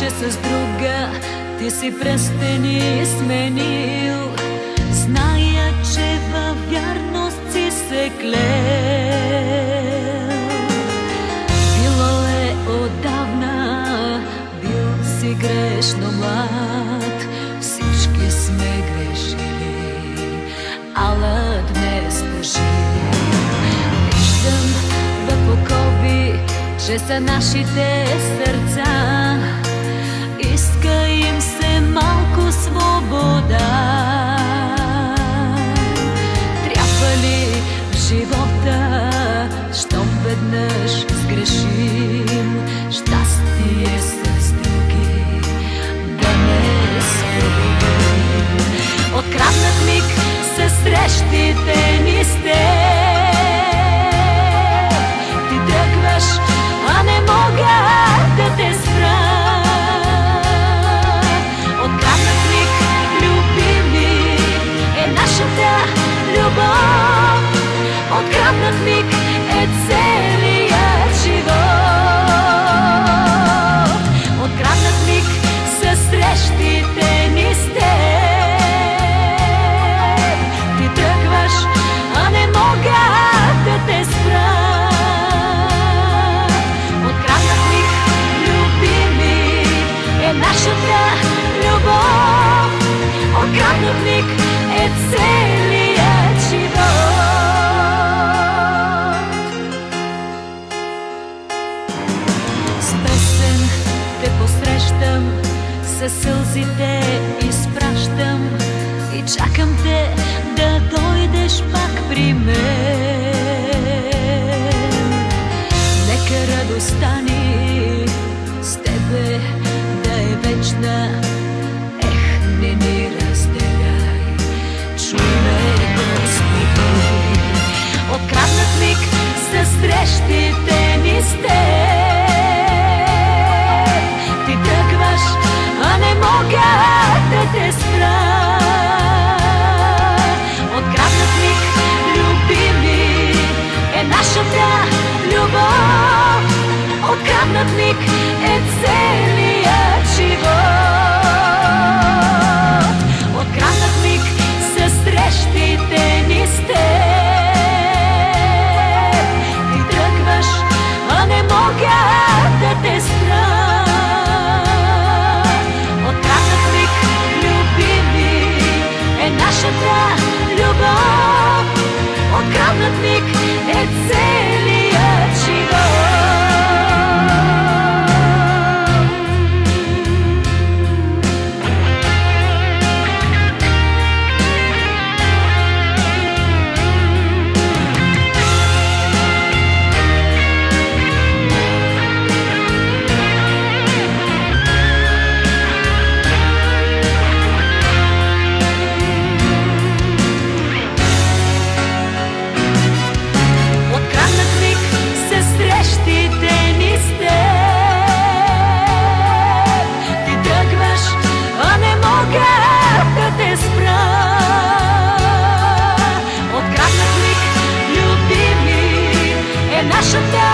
че с друга ти си пръстени сменил. Зная, че във вярност си се клел. Било е отдавна, бил си грешно млад. Всички сме грешили, ала днес пожив. Виждам в окови, че са нашите сърца. Иска им се малко свобода. Трябва ли в живота, щом веднъж сгрешим, щастие с други да не споделим? Откраднат миг със срещите ни с теб. Ти тръгваш, а не мога да те спра. Откраднат миг, любими, е нашата любов. Откраднат миг е целият живот. Откраднат миг със срещите ни с теб. Ти тръгваш, а не мога да те спра. Откраднат миг, любими, е нашата любов. Откраднат миг е целият живот. С песен те посрещам, със сълзите изпращам и чакам те да дойдеш пак при мен. Нека радостта ни с тебе да е вечна. Ех, не ни разделяй, чуй ме, Господи. Откраднат миг със срещите ни с теб. Ти тръгваш, а не мога да те спра. Откраднат миг, любими, е нашата любов. Откраднат миг е целият живот. Откраднат миг със срещите ни с теб. Ти тръгваш, а не мога да те спра. Откраднат миг, любими, е нашата любов. Откраднат миг е целият живот. Нашата